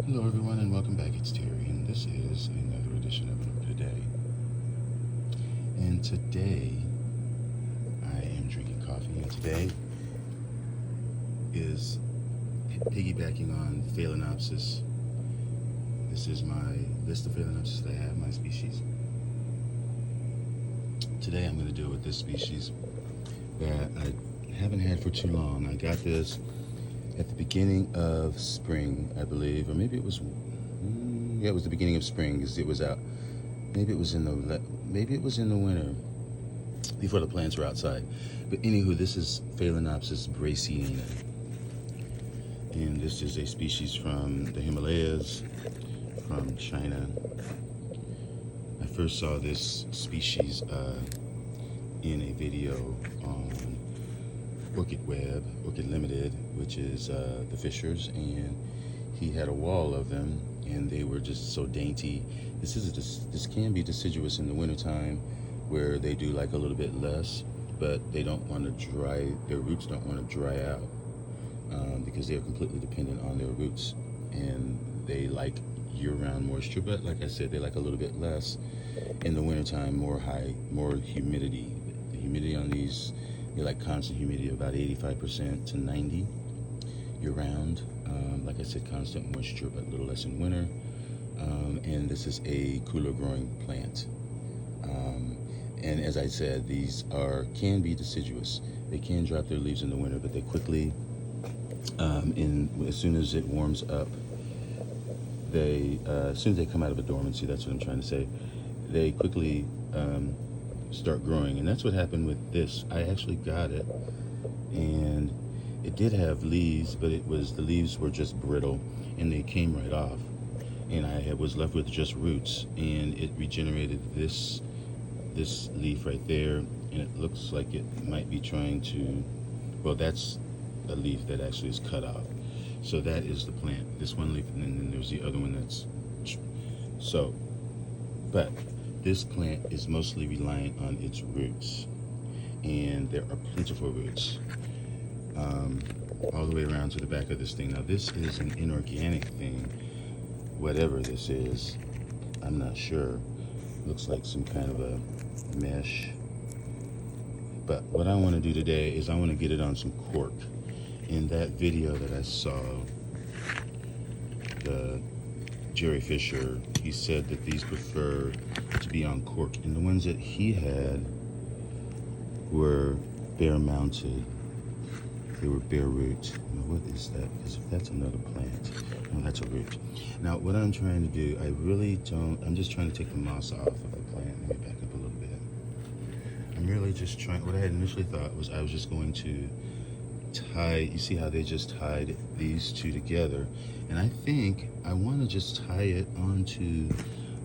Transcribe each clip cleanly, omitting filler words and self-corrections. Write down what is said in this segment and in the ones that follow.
Hello everyone and welcome back. It's Terry and this is another edition of an Orchid Today. And today I am drinking coffee, and today is piggybacking on Phalaenopsis. This is my list of Phalaenopsis that I have, my species. Today I'm going to deal with this species that I haven't had for too long. I got this at the beginning of spring, I believe, or maybe it was, yeah, it was the beginning of spring because it was out. Maybe it was in the winter before the plants were outside. But anywho, this is Phalaenopsis braceana, and this is a species from the Himalayas, from China. I first saw this species in a video on Orchid Limited, which is the Fishers, and he had a wall of them, and they were just so dainty. This can be deciduous in the wintertime, where they do like a little bit less, but they don't want to dry. Their roots don't want to dry out because they are completely dependent on their roots, and they like year-round moisture. But like I said, they like a little bit less in the wintertime, more humidity. The humidity on these, they like constant humidity, about 85% to 90 year-round. Like I said, constant moisture, but a little less in winter. And this is a cooler-growing plant. And as I said, these can be deciduous. They can drop their leaves in the winter, but they quickly, as soon as it warms up, as soon as they come out of a dormancy, that's what I'm trying to say, they quickly start growing. And that's what happened with this. I actually got it, and it did have leaves, but the leaves were just brittle, and they came right off. And I was left with just roots, and it regenerated this leaf right there, and it looks like it might be trying to, well, that's a leaf that actually is cut off. So that is the plant, this one leaf, and then there's the other one that's, so, but this plant is mostly reliant on its roots, and there are plentiful roots all the way around to the back of this thing. Now this is an inorganic thing, whatever this is, I'm not sure. Looks like some kind of a mesh. But what I want to do today is I want to get it on some cork. In that video that I saw, the Jerry Fisher, he said that these prefer to be on cork, and the ones that he had were bare mounted. They were bare root. Now, what is that? That's another plant. No, that's a root. Now, what I'm trying to do, I'm just trying to take the moss off of the plant. Let me back up a little bit. I'm really just trying, what I had initially thought was I was just going to tie, you see how they just tied these two together, and I think I want to just tie it onto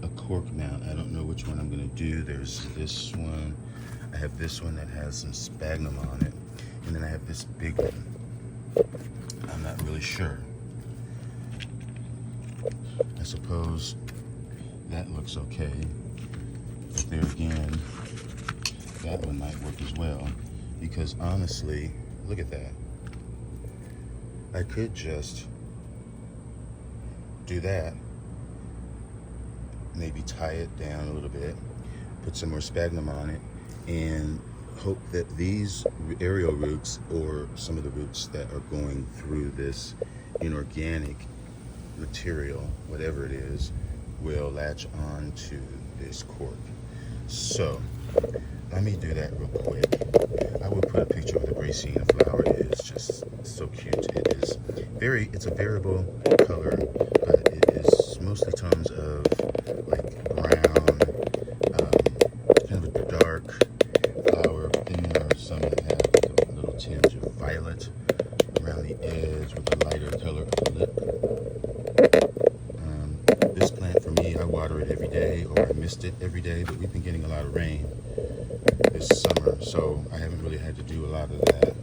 a cork mount. I don't know which one I'm going to do. There's this one. I have this one that has some sphagnum on it, and then I have this big one. I'm not really sure. I suppose that looks okay, but there again, that one might work as well, because honestly, look at that. I could just do that, maybe tie it down a little bit, put some more sphagnum on it, and hope that these aerial roots, or some of the roots that are going through this inorganic material, whatever it is, will latch on to this cork. So let me do that real quick. I will put a picture of the braceana flower. It is just so cute. It's a variable color, but it is mostly tones of like brown, kind of a dark flower. But then there are some that have like a little tinge of violet around the edge with a lighter color of the lip. This plant, for me, I water it every day, or I mist it every day, but we've been getting a lot of rain this summer, so I haven't really had to do a lot of that.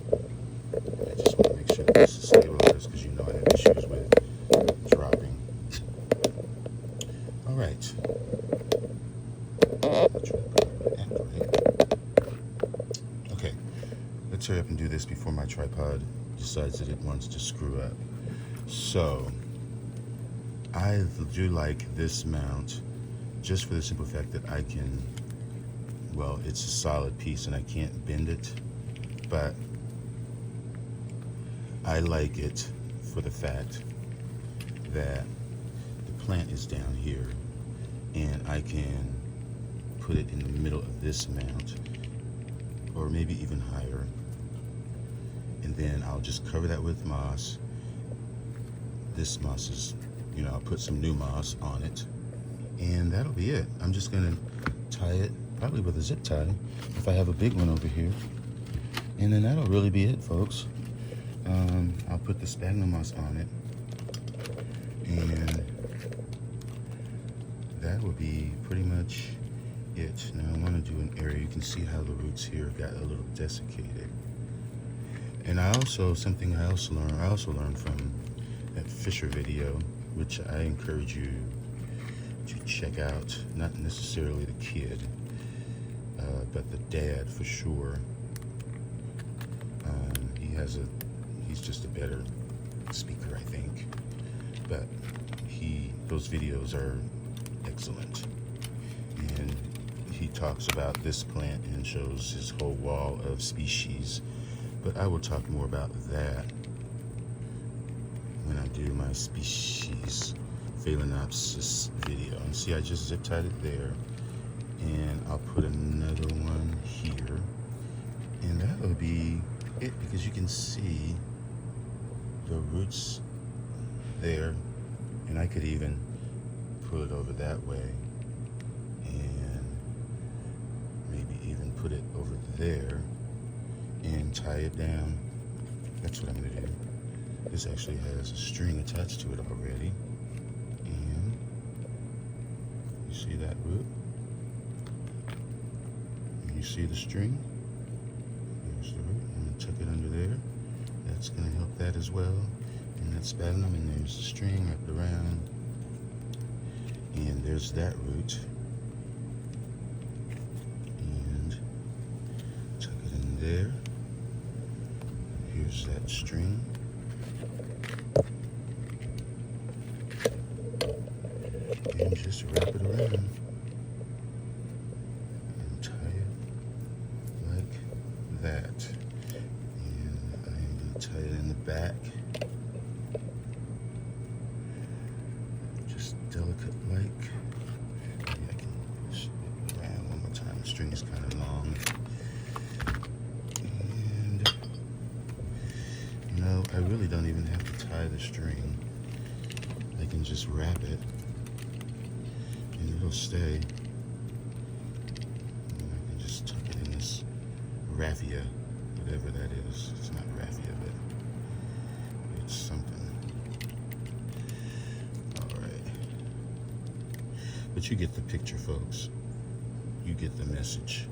I just want to make sure that this is stabilized, because you know I have issues with dropping. All right. Okay, let's hurry up and do this before my tripod decides that it wants to screw up. So I do like this mount just for the simple fact that I can, well, it's a solid piece and I can't bend it, but I like it for the fact that the plant is down here and I can put it in the middle of this mount, or maybe even higher, and then I'll just cover that with moss. This moss is, you know, I'll put some new moss on it, and that'll be it. I'm just gonna tie it, probably with a zip tie, if I have a big one over here, and then that'll really be it, folks. I'll put the sphagnum moss on it, and that will be pretty much it. Now I want to do an area. You can see how the roots here got a little desiccated. And I also, something I also learned from that Fisher video, which I encourage you to check out. Not necessarily the kid, but the dad for sure. He's just a better speaker, I think. But those videos are excellent. And he talks about this plant and shows his whole wall of species. But I will talk more about that when I do my species Phalaenopsis video. And see, I just zip tied it there. And I'll put another one here. And that'll be it, because you can see the roots there. And I could even pull it over that way and maybe even put it over there and tie it down. That's what I'm gonna do. This actually has a string attached to it already. And you see that root? And you see the string? There's the root. I'm gonna tuck it under there. That's gonna help that as well. And that's sphagnum, and there's the string wrapped around. And there's that root. And tuck it in there. Here's that string. And just wrap it around. And tie it like that. And I'm going to tie it in the back. Just delicate like. Maybe I can push it around one more time. The string is kind of long. And, you know, I really don't even have to tie the string. I can just wrap it and it'll stay. And I can just tuck it in this raffia, whatever that is. It's not raffia, but it's something. All right. But you get the picture, folks. You get the message.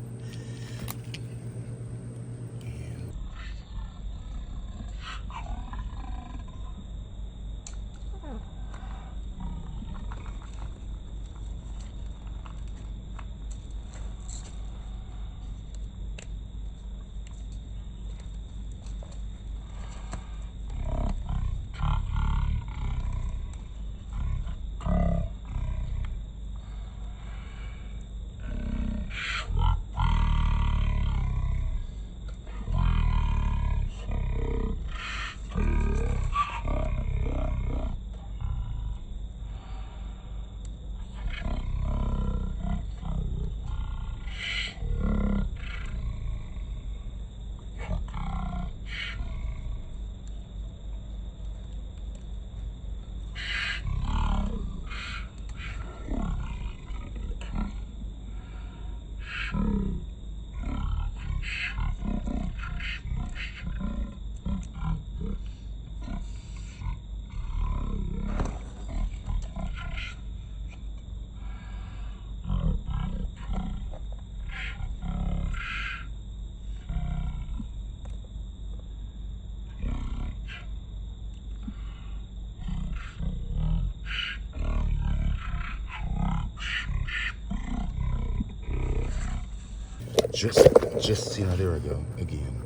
Just see, now there I go again.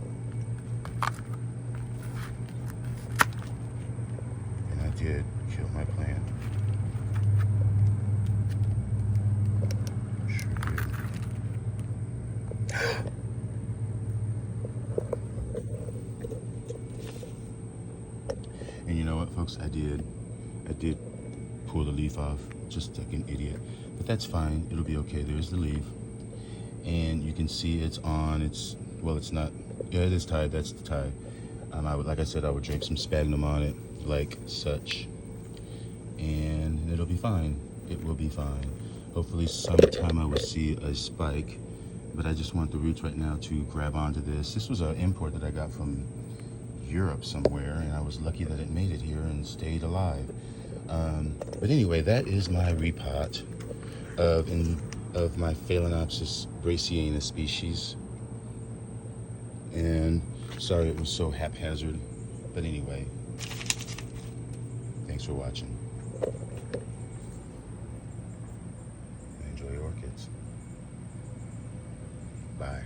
And I did kill my plant. folks, I did pull the leaf off, just like an idiot. But that's fine, it'll be okay. There's the leaf. And you can see it's on, well, it's not, yeah, it is tied, that's the tie. Like I said, I would drape some sphagnum on it, like such. And it'll be fine. It will be fine. Hopefully sometime I will see a spike, but I just want the roots right now to grab onto this. This was an import that I got from Europe somewhere, and I was lucky that it made it here and stayed alive. But anyway, that is my repot of my Phalaenopsis brachiana species. And sorry it was so haphazard, but anyway, thanks for watching. Enjoy your orchids. Bye.